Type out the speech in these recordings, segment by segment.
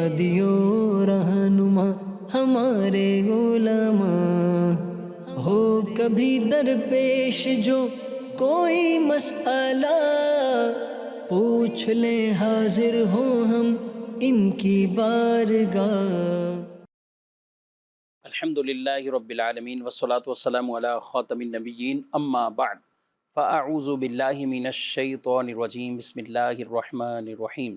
ارشادیو رہنما ہمارے علماء، ہو کبھی درپیش جو کوئی مسئلہ، پوچھ لیں حاضر ہو ہم ان کی بارگاہ۔ الحمد للہ رب العالمین والصلاة والسلام علی خاتم النبیین، اما بعد فاعوذ باللہ من الشیطان الرجیم، بسم اللہ الرحمن الرحیم،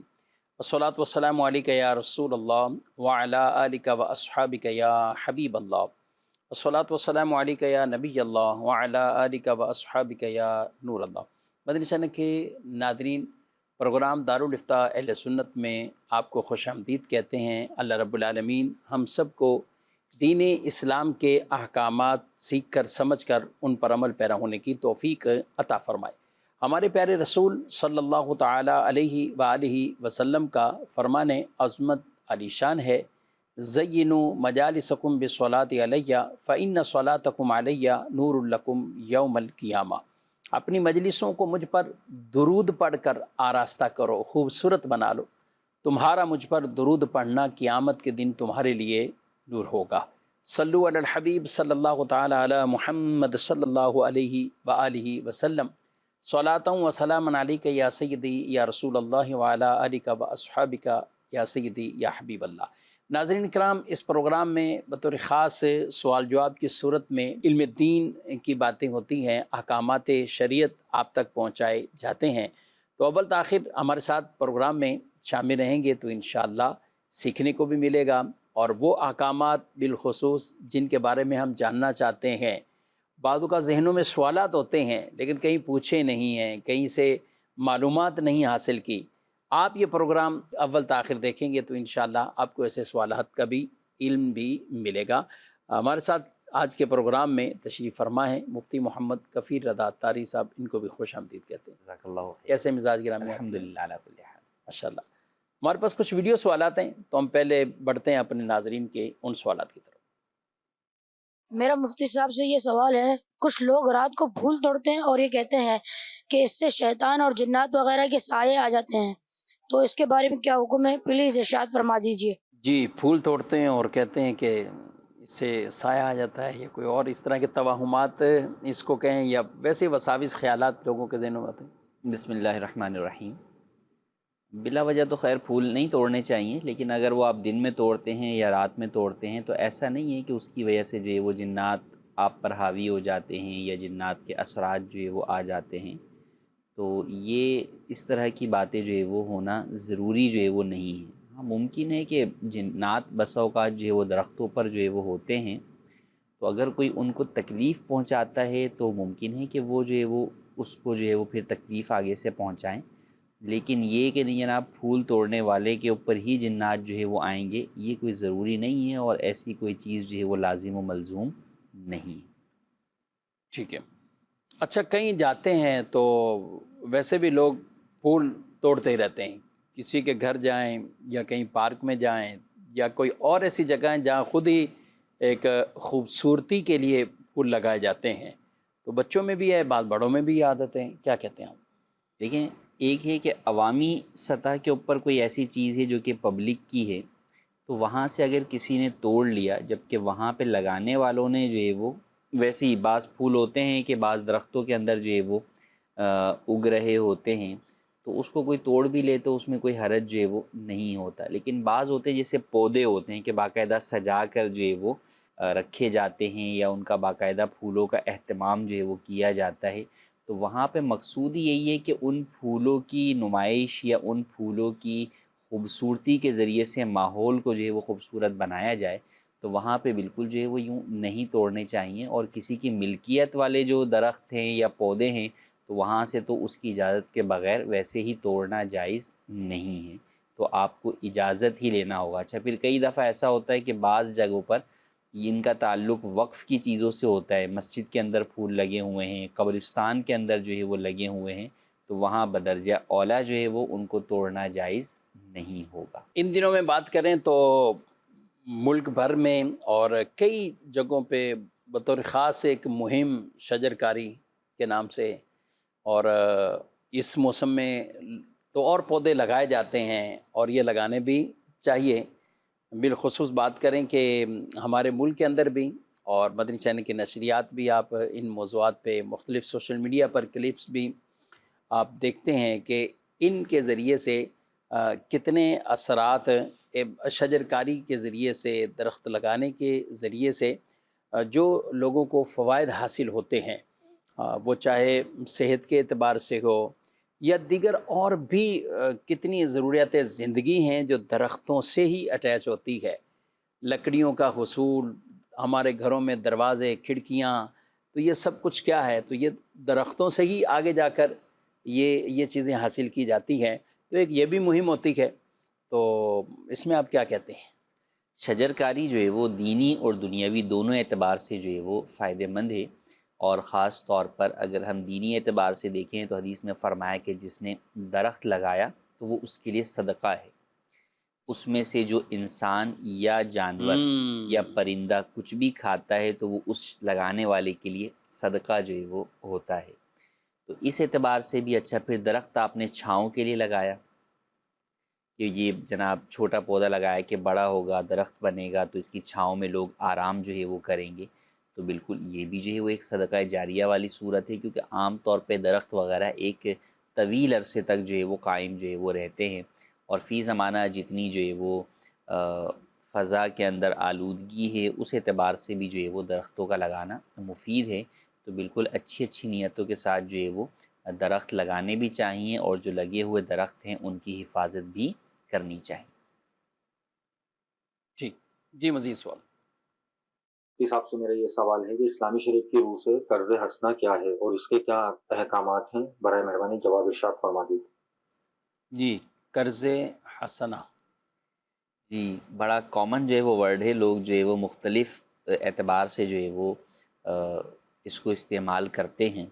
والصلاة والسلام علیک یا رسول اللہ وعلی آلک واصحابک یا حبیب اللہ، والصلاة والسلام علیک یا نبی اللہ وعلی آلک واصحابک یا نور اللہ۔ مدنی چینل کے ناظرین، پروگرام دارالافتاء اہل سنت میں آپ کو خوش آمدید کہتے ہیں۔ اللہ رب العالمین ہم سب کو دین اسلام کے احکامات سیکھ کر سمجھ کر ان پر عمل پیرا ہونے کی توفیق عطا فرمائے۔ ہمارے پیارے رسول صلی اللہ تعالی علیہ وآلہ وسلم کا فرمان عظمت علی شان ہے، زینوا مجالسکم بالصلاۃ علیہ فإن صلاتکم علیہ نور لکم یوم القیامہ۔ اپنی مجلسوں کو مجھ پر درود پڑھ کر آراستہ کرو، خوبصورت بنا لو، تمہارا مجھ پر درود پڑھنا قیامت کے دن تمہارے لیے نور ہوگا۔ صلو علی الحبیب صلی اللہ تعالی علی محمد صلی اللہ علیہ وآلہ وسلم، صلاۃ و سلام علیک یا سیدی یا رسول اللہ وعلی آلک و اصحابک یا سیدی یا حبیب اللہ۔ ناظرین کرام، اس پروگرام میں بطور خاص سوال جواب کی صورت میں علم دین کی باتیں ہوتی ہیں، احکامات شریعت آپ تک پہنچائے جاتے ہیں۔ تو اول تاخیر ہمارے ساتھ پروگرام میں شامل رہیں گے تو انشاءاللہ سیکھنے کو بھی ملے گا، اور وہ احکامات بالخصوص جن کے بارے میں ہم جاننا چاہتے ہیں، بعضوں کا ذہنوں میں سوالات ہوتے ہیں لیکن کہیں پوچھے نہیں ہیں، کہیں سے معلومات نہیں حاصل کی، آپ یہ پروگرام اول تاخیر دیکھیں گے تو انشاءاللہ آپ کو ایسے سوالات کا بھی علم بھی ملے گا۔ ہمارے ساتھ آج کے پروگرام میں تشریف فرما ہے مفتی محمد کفیل رضا اتاری صاحب، ان کو بھی خوش آمدید کہتے ہیں۔ جزاک اللہ خیر۔ کیسے مزاج گرامی؟ الحمدللہ علی کل حال۔ ماشاءاللہ۔ ہمارے پاس کچھ ویڈیو سوالات ہیں تو ہم پہلے بڑھتے ہیں اپنے ناظرین کے ان سوالات کی طرف۔ میرا مفتی صاحب سے یہ سوال ہے، کچھ لوگ رات کو پھول توڑتے ہیں اور یہ کہتے ہیں کہ اس سے شیطان اور جنات وغیرہ کے سائے آ جاتے ہیں، تو اس کے بارے میں کیا حکم ہے؟ پلیز ارشاد فرما دیجیے۔ جی، پھول توڑتے ہیں اور کہتے ہیں کہ اس سے سایہ آ جاتا ہے، یا کوئی اور اس طرح کے توہمات اس کو کہیں، یا ویسے وساوس خیالات لوگوں کے ذہنوں میں آتے ہیں۔ بسم اللہ الرحمن الرحیم۔ بلا وجہ تو خیر پھول نہیں توڑنے چاہیے، لیکن اگر وہ آپ دن میں توڑتے ہیں یا رات میں توڑتے ہیں تو ایسا نہیں ہے کہ اس کی وجہ سے جو ہے وہ جنات آپ پر حاوی ہو جاتے ہیں یا جنات کے اثرات جو ہے وہ آ جاتے ہیں، تو یہ اس طرح کی باتیں جو ہے وہ ہونا ضروری جو ہے وہ نہیں ہے۔ ہاں، ممکن ہے کہ جنات بسا اوقات جو ہے وہ درختوں پر جو ہے وہ ہوتے ہیں، تو اگر کوئی ان کو تکلیف پہنچاتا ہے تو ممکن ہے کہ وہ جو ہے وہ اس کو جو ہے وہ پھر تکلیف آگے سے پہنچائیں، لیکن یہ کہ نہیں جناب پھول توڑنے والے کے اوپر ہی جنات جو ہے وہ آئیں گے، یہ کوئی ضروری نہیں ہے، اور ایسی کوئی چیز جو ہے وہ لازم و ملزوم نہیں ہے۔ ٹھیک ہے۔ اچھا، کہیں جاتے ہیں تو ویسے بھی لوگ پھول توڑتے ہی رہتے ہیں، کسی کے گھر جائیں یا کہیں پارک میں جائیں یا کوئی اور ایسی جگہ ہیں جہاں خود ہی ایک خوبصورتی کے لیے پھول لگائے جاتے ہیں، تو بچوں میں بھی ہے، بعض بڑوں میں بھی عادت ہے، کیا کہتے ہیں آپ؟ دیکھیں، ایک ہے کہ عوامی سطح کے اوپر کوئی ایسی چیز ہے جو کہ پبلک کی ہے، تو وہاں سے اگر کسی نے توڑ لیا، جبکہ وہاں پہ لگانے والوں نے جو ہے وہ ویسے ہی، بعض پھول ہوتے ہیں کہ بعض درختوں کے اندر جو ہے وہ اگ رہے ہوتے ہیں، تو اس کو کوئی توڑ بھی لے تو اس میں کوئی حرج جو ہے وہ نہیں ہوتا، لیکن بعض ہوتے ہیں جیسے پودے ہوتے ہیں کہ باقاعدہ سجا کر جو ہے وہ رکھے جاتے ہیں، یا ان کا باقاعدہ پھولوں کا اہتمام جو ہے وہ کیا جاتا ہے، تو وہاں پہ مقصود یہی ہے کہ ان پھولوں کی نمائش یا ان پھولوں کی خوبصورتی کے ذریعے سے ماحول کو جو ہے وہ خوبصورت بنایا جائے، تو وہاں پہ بالکل جو ہے وہ یوں نہیں توڑنے چاہیے، اور کسی کی ملکیت والے جو درخت ہیں یا پودے ہیں تو وہاں سے تو اس کی اجازت کے بغیر ویسے ہی توڑنا جائز نہیں ہے، تو آپ کو اجازت ہی لینا ہوگا۔ اچھا، پھر کئی دفعہ ایسا ہوتا ہے کہ بعض جگہوں پر ان کا تعلق وقف کی چیزوں سے ہوتا ہے، مسجد کے اندر پھول لگے ہوئے ہیں، قبرستان کے اندر جو ہے وہ لگے ہوئے ہیں، تو وہاں بدرجہ اولیٰ جو ہے وہ ان کو توڑنا جائز نہیں ہوگا۔ ان دنوں میں بات کریں تو ملک بھر میں اور کئی جگہوں پہ بطور خاص ایک مہم شجرکاری کے نام سے، اور اس موسم میں تو اور پودے لگائے جاتے ہیں، اور یہ لگانے بھی چاہیے، بالخصوص بات کریں کہ ہمارے ملک کے اندر بھی اور مدنی چینل کے نشریات بھی آپ ان موضوعات پہ مختلف سوشل میڈیا پر کلپس بھی آپ دیکھتے ہیں کہ ان کے ذریعے سے کتنے اثرات شجر کاری کے ذریعے سے، درخت لگانے کے ذریعے سے جو لوگوں کو فوائد حاصل ہوتے ہیں، وہ چاہے صحت کے اعتبار سے ہو یا دیگر اور بھی کتنی ضروریات زندگی ہیں جو درختوں سے ہی اٹیچ ہوتی ہے۔ لکڑیوں کا حصول، ہمارے گھروں میں دروازے، کھڑکیاں، تو یہ سب کچھ کیا ہے؟ تو یہ درختوں سے ہی آگے جا کر یہ چیزیں حاصل کی جاتی ہیں، تو ایک یہ بھی مہم ہوتی ہے۔ تو اس میں آپ کیا کہتے ہیں؟ شجر کاری جو ہے وہ دینی اور دنیاوی دونوں اعتبار سے جو ہے وہ فائدہ مند ہے، اور خاص طور پر اگر ہم دینی اعتبار سے دیکھیں تو حدیث میں فرمایا کہ جس نے درخت لگایا تو وہ اس کے لیے صدقہ ہے۔ اس میں سے جو انسان یا جانور یا پرندہ کچھ بھی کھاتا ہے تو وہ اس لگانے والے کے لیے صدقہ جو ہے وہ ہوتا ہے۔ تو اس اعتبار سے بھی اچھا۔ پھر درخت آپ نے چھاؤں کے لیے لگایا کہ یہ جناب چھوٹا پودا لگایا کہ بڑا ہوگا، درخت بنے گا تو اس کی چھاؤں میں لوگ آرام جو ہے وہ کریں گے، تو بالکل یہ بھی جو ہے وہ ایک صدقہ جاریہ والی صورت ہے، کیونکہ عام طور پہ درخت وغیرہ ایک طویل عرصے تک جو ہے وہ قائم جو ہے وہ رہتے ہیں، اور فی زمانہ جتنی جو ہے وہ فضا کے اندر آلودگی ہے اس اعتبار سے بھی جو ہے وہ درختوں کا لگانا مفید ہے۔ تو بالکل اچھی اچھی نیتوں کے ساتھ جو ہے وہ درخت لگانے بھی چاہیے، اور جو لگے ہوئے درخت ہیں ان کی حفاظت بھی کرنی چاہیے۔ جی مزید سوال؟ اس حساب سے میرا یہ سوال ہے کہ اسلامی شریعت کی روح سے قرض حسنہ کیا ہے اور اس کے کیا احکامات ہیں؟ برائے مہربانی جواب ارشاد فرما دیجیے۔ جی، قرض حسنہ، جی بڑا کامن جو ہے وہ ورڈ ہے، لوگ جو ہے وہ مختلف اعتبار سے جو ہے وہ اس کو استعمال کرتے ہیں۔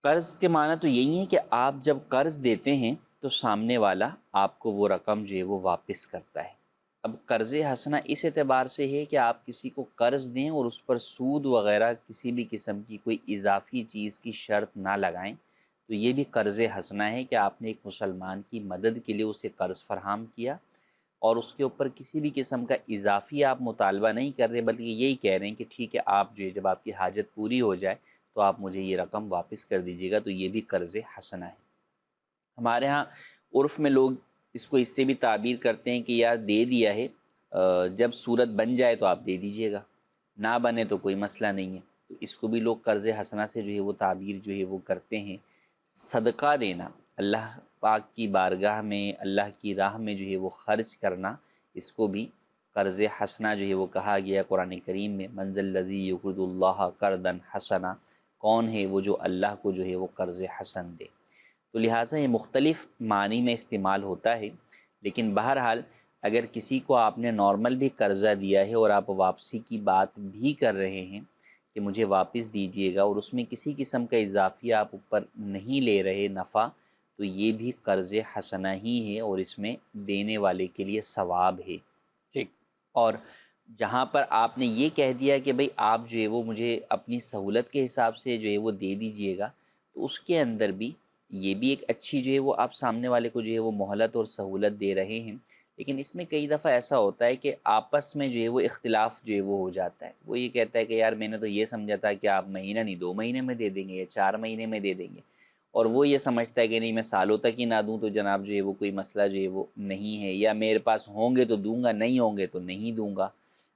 قرض کے معنی تو یہی ہے کہ آپ جب قرض دیتے ہیں تو سامنے والا آپ کو وہ رقم جو ہے وہ واپس کرتا ہے۔ اب قرض حسنہ اس اعتبار سے ہے کہ آپ کسی کو قرض دیں اور اس پر سود وغیرہ کسی بھی قسم کی کوئی اضافی چیز کی شرط نہ لگائیں، تو یہ بھی قرض حسنہ ہے کہ آپ نے ایک مسلمان کی مدد کے لیے اسے قرض فراہم کیا، اور اس کے اوپر کسی بھی قسم کا اضافی آپ مطالبہ نہیں کر رہے، بلکہ یہی کہہ رہے ہیں کہ ٹھیک ہے آپ جو ہے جب آپ کی حاجت پوری ہو جائے تو آپ مجھے یہ رقم واپس کر دیجیے گا، تو یہ بھی قرض حسنہ ہے۔ ہمارے ہاں عرف میں لوگ اس کو اس سے بھی تعبیر کرتے ہیں کہ یار دے دیا ہے، جب صورت بن جائے تو آپ دے دیجیے گا، نہ بنے تو کوئی مسئلہ نہیں ہے، تو اس کو بھی لوگ قرض حسنہ سے جو ہے وہ تعبیر جو ہے وہ کرتے ہیں۔ صدقہ دینا، اللہ پاک کی بارگاہ میں اللہ کی راہ میں جو ہے وہ خرچ کرنا، اس کو بھی قرض حسنہ جو ہے وہ کہا گیا قرآن کریم میں، من ذا الذی یقرض اللہ قرضا حسنا، کون ہے وہ جو اللہ کو جو ہے وہ قرض حسن دے۔ تو لہٰذا یہ مختلف معنی میں استعمال ہوتا ہے، لیکن بہرحال اگر کسی کو آپ نے نارمل بھی قرضہ دیا ہے اور آپ واپسی کی بات بھی کر رہے ہیں کہ مجھے واپس دیجیے گا، اور اس میں کسی قسم کا اضافی آپ اوپر نہیں لے رہے نفع، تو یہ بھی قرض حسنہ ہی ہے، اور اس میں دینے والے کے لیے ثواب ہے۔ ٹھیک، اور جہاں پر آپ نے یہ کہہ دیا کہ بھئی آپ جو ہے وہ مجھے اپنی سہولت کے حساب سے جو ہے وہ دے دیجئے گا، تو اس کے اندر بھی یہ بھی ایک اچھی جو ہے وہ آپ سامنے والے کو جو ہے وہ مہلت اور سہولت دے رہے ہیں، لیکن اس میں کئی دفعہ ایسا ہوتا ہے کہ آپس میں جو ہے وہ اختلاف جو ہے وہ ہو جاتا ہے۔ وہ یہ کہتا ہے کہ یار میں نے تو یہ سمجھا تھا کہ آپ مہینہ نہیں 2 مہینے میں دے دیں گے یا 4 مہینے میں دے دیں گے، اور وہ یہ سمجھتا ہے کہ نہیں میں سالوں تک ہی نہ دوں تو جناب جو ہے وہ کوئی مسئلہ جو ہے وہ نہیں ہے، یا میرے پاس ہوں گے تو دوں گا، نہیں ہوں گے تو نہیں دوں گا۔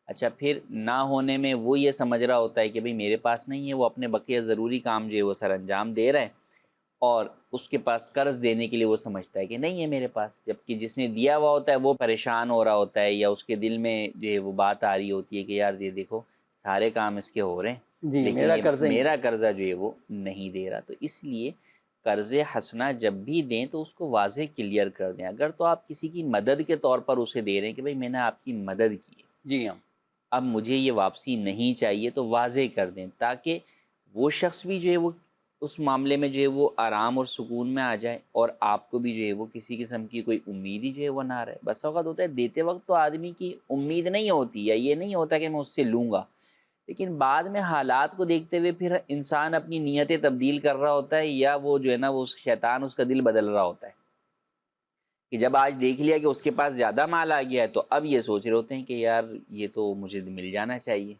اچھا، پھر نہ ہونے میں وہ یہ سمجھ رہا ہوتا ہے کہ بھئی میرے پاس نہیں ہے، وہ اپنے بقیہ ضروری کام جو ہے وہ سر انجام دے رہا ہے، اور اس کے پاس قرض دینے کے لیے وہ سمجھتا ہے کہ نہیں ہے میرے پاس، جبکہ جس نے دیا ہوا ہوتا ہے وہ پریشان ہو رہا ہوتا ہے، یا اس کے دل میں جو ہے وہ بات آ رہی ہوتی ہے کہ یار یہ دیکھو سارے کام اس کے ہو رہے ہیں، جی، لیکن میرا یہ قرضہ ہی میرا قرضہ جو ہے وہ نہیں دے رہا۔ تو اس لیے قرض حسنہ جب بھی دیں تو اس کو واضح کلیئر کر دیں۔ اگر تو آپ کسی کی مدد کے طور پر اسے دے رہے ہیں کہ بھئی میں نے آپ کی مدد کی ہے، جی ہاں، اب مجھے یہ واپسی نہیں چاہیے، تو واضح کر دیں تاکہ وہ شخص بھی جو ہے وہ اس معاملے میں جو ہے وہ آرام اور سکون میں آ جائے، اور آپ کو بھی جو ہے وہ کسی قسم کی کوئی امید ہی جو ہے وہ نہ رہے۔ بس اوقات ہوتا ہے دیتے وقت تو آدمی کی امید نہیں ہوتی، یا یہ نہیں ہوتا کہ میں اس سے لوں گا، لیکن بعد میں حالات کو دیکھتے ہوئے پھر انسان اپنی نیتیں تبدیل کر رہا ہوتا ہے، یا وہ جو ہے نا وہ شیطان اس کا دل بدل رہا ہوتا ہے کہ جب آج دیکھ لیا کہ اس کے پاس زیادہ مال آ گیا ہے تو اب یہ سوچ رہے ہوتے ہیں کہ یار یہ تو مجھے مل جانا چاہیے.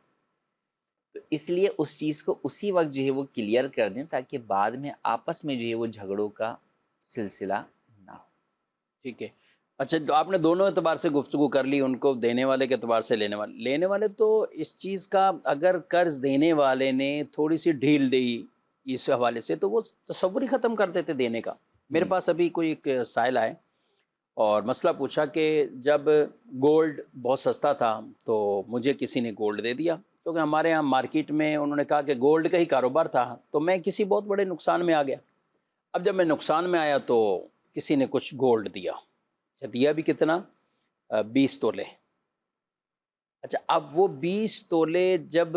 تو اس لیے اس چیز کو اسی وقت جو ہے وہ کلیئر کر دیں تاکہ بعد میں آپس میں جو ہے وہ جھگڑوں کا سلسلہ نہ ہو. ٹھیک ہے. اچھا، تو آپ نے دونوں اعتبار سے گفتگو کر لی، ان کو دینے والے کے اعتبار سے لینے والے تو اس چیز کا اگر قرض دینے والے نے تھوڑی سی ڈھیل دی اس حوالے سے تو وہ تصور ہی ختم کر دیتے دینے کا. میرے پاس ابھی کوئی ایک سائل آئے اور مسئلہ پوچھا کہ جب گولڈ بہت سستا تھا تو مجھے کسی نے گولڈ دے دیا، کیونکہ ہمارے یہاں مارکیٹ میں انہوں نے کہا کہ گولڈ کا ہی کاروبار تھا، تو میں کسی بہت بڑے نقصان میں آ گیا. اب جب میں نقصان میں آیا تو کسی نے کچھ گولڈ دیا. اچھا، دیا بھی کتنا؟ 20 تولے. اچھا، اب وہ 20 تولے جب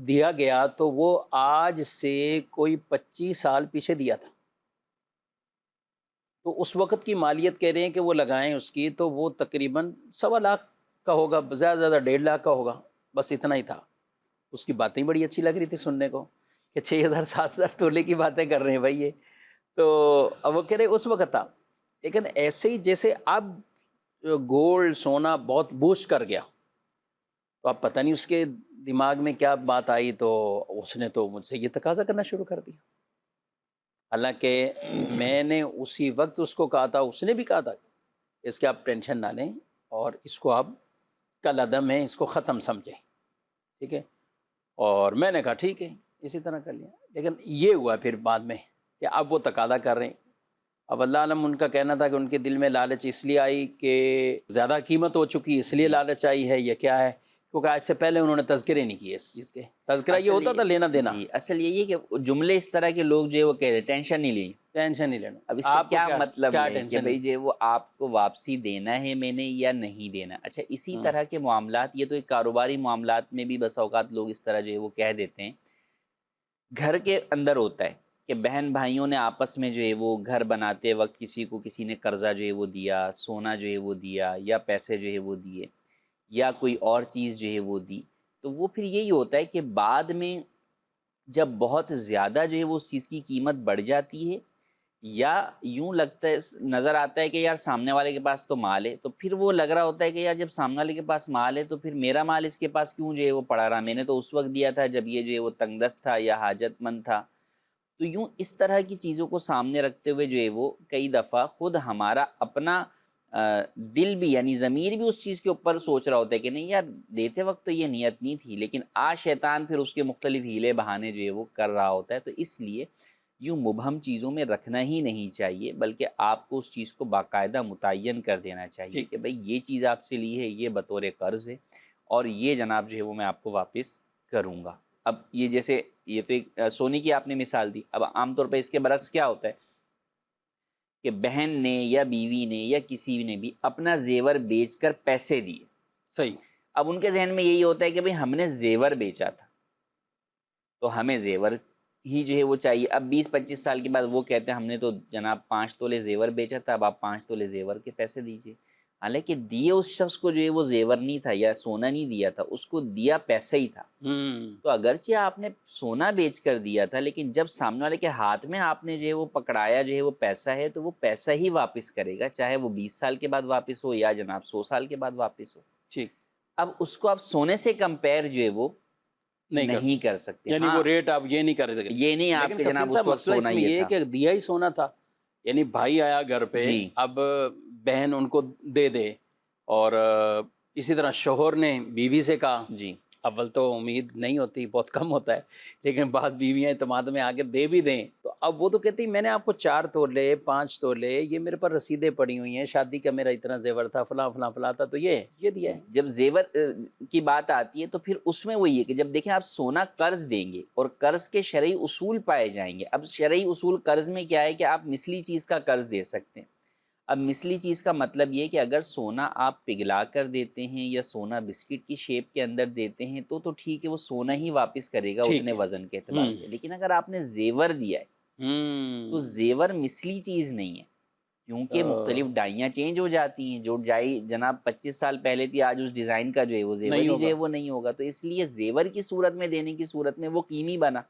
دیا گیا تو وہ آج سے کوئی 25 سال پیچھے دیا تھا. تو اس وقت کی مالیت کہہ رہے ہیں کہ وہ لگائیں اس کی تو وہ تقریباً 1.25 لاکھ کا ہوگا، زیادہ زیادہ 1.5 لاکھ کا ہوگا، بس اتنا ہی تھا. اس کی باتیں بڑی اچھی لگ رہی تھی سننے کو کہ 6,000 7,000 تولے کی باتیں کر رہے ہیں بھائی یہ. تو اب وہ کہہ رہے اس وقت تھا. لیکن ایسے ہی جیسے اب گولڈ سونا بہت بوسٹ کر گیا تو اب پتہ نہیں اس کے دماغ میں کیا بات آئی تو اس نے تو مجھ سے یہ تقاضا کرنا شروع کر دیا. حالانکہ میں نے اسی وقت اس کو کہا تھا، اس نے بھی کہا تھا اس کے آپ ٹینشن نہ لیں اور اس کو آپ کل عدم ہے، اس کو ختم سمجھیں. ٹھیک ہے. اور میں نے کہا ٹھیک ہے، اسی طرح کر لیا. لیکن یہ ہوا پھر بعد میں کہ اب وہ تقاضا کر رہے ہیں. اب اللہ علم ان کا کہنا تھا کہ ان کے دل میں لالچ اس لیے آئی کہ زیادہ قیمت ہو چکی اس لیے لالچ آئی ہے یا کیا ہے، کیونکہ آج سے پہلے انہوں نے تذکرے نہیں کیے اس چیز کے. تذکرہ یہ ہوتا تھا لینا دینا. جی، اصل یہی ہے کہ جملے اس طرح کے لوگ جو ہے وہ کہتے ہیں ٹینشن نہیں لیں. ٹینشن نہیں لینا. اب اس سے کیا مطلب کیا ہے کہ ٹینشن بھئی جو ہے وہ آپ کو واپسی دینا ہے میں نے یا نہیں دینا. اچھا، اسی طرح کے معاملات، یہ تو ایک کاروباری معاملات میں بھی بس اوقات لوگ اس طرح جو ہے وہ کہہ دیتے ہیں. گھر کے اندر ہوتا ہے کہ بہن بھائیوں نے آپس میں جو ہے وہ گھر بناتے وقت کسی کو کسی نے قرضہ جو ہے وہ دیا، سونا جو ہے وہ دیا یا پیسے جو ہے وہ دیے یا کوئی اور چیز جو ہے وہ دی، تو وہ پھر یہی ہوتا ہے کہ بعد میں جب بہت زیادہ جو ہے وہ اس چیز کی قیمت بڑھ جاتی ہے یا یوں لگتا ہے، نظر آتا ہے کہ یار سامنے والے کے پاس تو مال ہے، تو پھر وہ لگ رہا ہوتا ہے کہ یار جب سامنے والے کے پاس مال ہے تو پھر میرا مال اس کے پاس کیوں جو ہے وہ پڑا رہا، میں نے تو اس وقت دیا تھا جب یہ جو ہے وہ تنگ دست تھا یا حاجت مند تھا. تو یوں اس طرح کی چیزوں کو سامنے رکھتے ہوئے جو ہے وہ کئی دفعہ خود ہمارا اپنا دل بھی یعنی ضمیر بھی اس چیز کے اوپر سوچ رہا ہوتا ہے کہ نہیں یار دیتے وقت تو یہ نیت نہیں تھی، لیکن آج شیطان پھر اس کے مختلف ہیلے بہانے جو ہے وہ کر رہا ہوتا ہے. تو اس لیے یوں مبہم چیزوں میں رکھنا ہی نہیں چاہیے، بلکہ آپ کو اس چیز کو باقاعدہ متعین کر دینا چاہیے کہ بھئی یہ چیز آپ سے لی ہے، یہ بطور قرض ہے اور یہ جناب جو ہے وہ میں آپ کو واپس کروں گا. اب یہ جیسے یہ تو ایک سونے کی آپ نے مثال دی. اب عام طور پہ اس کے برعکس کیا ہوتا ہے کہ بہن نے یا بیوی نے یا کسی نے بھی اپنا زیور بیچ کر پیسے دیے. صحیح. اب ان کے ذہن میں یہی ہوتا ہے کہ بھئی ہم نے زیور بیچا تھا تو ہمیں زیور ہی جو ہے وہ چاہیے. اب 20-25 سال کے بعد وہ کہتے ہیں ہم نے تو جناب 5 تولے زیور بیچا تھا، اب آپ 5 تولے زیور کے پیسے دیجیے. حالانکہ دیے اس شخص کو جو ہے وہ زیور نہیں تھا یا سونا نہیں دیا تھا، اس کو دیا پیسہ ہی تھا. تو اگرچہ آپ نے سونا بیچ کر دیا تھا لیکن جب سامنے والے کے ہاتھ میں آپ نے جو ہے وہ پکڑایا جو ہے وہ پیسہ ہے تو وہ پیسہ ہی واپس کرے گا، چاہے وہ 20 سال کے بعد واپس ہو یا جناب 100 سال کے بعد واپس ہو. ٹھیک. اب اس کو آپ سونے سے کمپیئر جو ہے وہ نہیں کر سکتے. یعنی وہ ریٹ آپ یہ نہیں کر سکتے. یہ نہیں آپ کے جناب اس وقت سونا یہ یہ ہے کہ دیا ہی سونا تھا، یعنی بھائی آیا گھر پہ، اب بہن ان کو دے دے اور اسی طرح شوہر نے بیوی سے کہا. جی، اول تو امید نہیں ہوتی، بہت کم ہوتا ہے، لیکن بعض بیویاں اعتماد میں آگے دے بھی دیں تو اب وہ تو کہتی میں نے آپ کو 4 تولے 5 تولے، یہ میرے پر رسیدیں پڑی ہوئی ہیں، شادی کا میرا اتنا زیور تھا، فلاں فلاں فلاں تھا، تو یہ دیا ہے. جب زیور کی بات آتی ہے تو پھر اس میں وہی ہے کہ جب دیکھیں آپ سونا قرض دیں گے اور قرض کے شرعی اصول پائے جائیں گے. اب شرعی اصول قرض میں کیا ہے کہ آپ مثلی چیز کا قرض دے سکتے ہیں. اب مثلی چیز کا مطلب یہ کہ اگر سونا آپ پگھلا کر دیتے ہیں یا سونا بسکٹ کی شیپ کے اندر دیتے ہیں تو ٹھیک ہے، وہ سونا ہی واپس کرے گا اتنے وزن کے اعتبار سے. لیکن اگر آپ نے زیور دیا ہے تو زیور مثلی چیز نہیں ہے، کیونکہ مختلف ڈائیاں چینج ہو جاتی ہیں. جو ڈائی جناب 25 سال پہلے تھی آج اس ڈیزائن کا جو ہے وہ زیور جو ہے وہ نہیں ہوگا. تو اس لیے زیور کی صورت میں دینے کی صورت میں وہ قیمی بنا.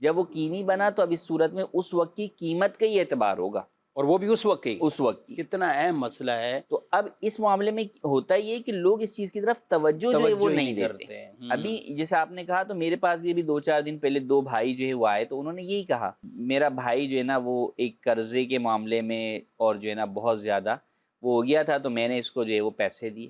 جب وہ قیمی بنا تو اب اس صورت میں اس وقت کی قیمت کا ہی اعتبار ہوگا اور وہ بھی اس وقت کی. اس وقت کی. کتنا اہم مسئلہ ہے. تو اب اس معاملے میں ہوتا یہ ہے کہ لوگ اس چیز کی طرف توجہ جو ہے وہ نہیں دیتے. ابھی جیسے آپ نے کہا تو میرے پاس بھی ابھی 2-4 دن پہلے 2 بھائی جو ہے وہ آئے تو انہوں نے یہی کہا. میرا بھائی جو ہے نا وہ ایک قرضے کے معاملے میں اور جو ہے نا بہت زیادہ وہ ہو گیا تھا تو میں نے اس کو جو ہے وہ پیسے دیے.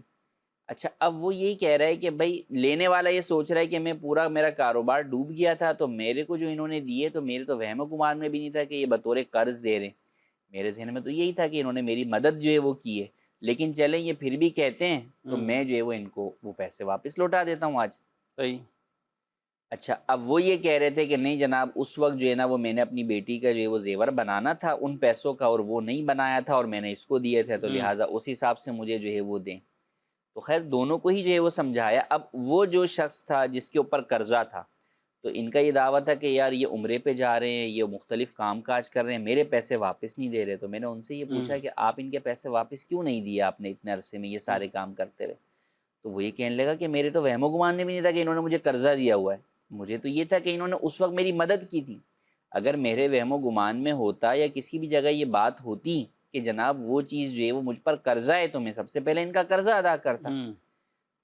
اچھا اب وہ یہی کہہ رہا ہے کہ بھائی لینے والا یہ سوچ رہا ہے کہ میں پورا میرا کاروبار ڈوب گیا تھا تو میرے کو جو انہوں نے دیے تو میرے تو وہم و گمان میں بھی نہیں تھا کہ یہ بطور قرض دے رہے ہیں. میرے ذہن میں تو یہی تھا کہ انہوں نے میری مدد جو ہے وہ کی ہے, لیکن چلیں یہ پھر بھی کہتے ہیں تو میں جو ہے وہ ان کو وہ پیسے واپس لوٹا دیتا ہوں آج. صحیح. اچھا اب وہ یہ کہہ رہے تھے کہ نہیں جناب اس وقت جو ہے نا وہ میں نے اپنی بیٹی کا جو ہے وہ زیور بنانا تھا ان پیسوں کا اور وہ نہیں بنایا تھا اور میں نے اس کو دیے تھے تو لہٰذا اس حساب سے مجھے جو ہے وہ دیں. تو خیر دونوں کو ہی جو ہے وہ سمجھایا. اب وہ جو شخص تھا جس کے اوپر قرضہ تھا تو ان کا یہ دعویٰ تھا کہ یار یہ عمرے پہ جا رہے ہیں, یہ مختلف کام کاج کر رہے ہیں, میرے پیسے واپس نہیں دے رہے. تو میں نے ان سے یہ پوچھا کہ آپ ان کے پیسے واپس کیوں نہیں دیے, آپ نے اتنے عرصے میں یہ سارے کام کرتے رہے. تو وہ یہ کہنے لگا کہ میرے تو وہم و گمان میں بھی نہیں تھا کہ انہوں نے مجھے قرضہ دیا ہوا ہے, مجھے تو یہ تھا کہ انہوں نے اس وقت میری مدد کی تھی. اگر میرے وہم و گمان میں ہوتا یا کسی بھی جگہ یہ بات ہوتی کہ جناب وہ چیز جو ہے وہ مجھ پر قرضہ ہے تو میں سب سے پہلے ان کا قرضہ ادا کرتا.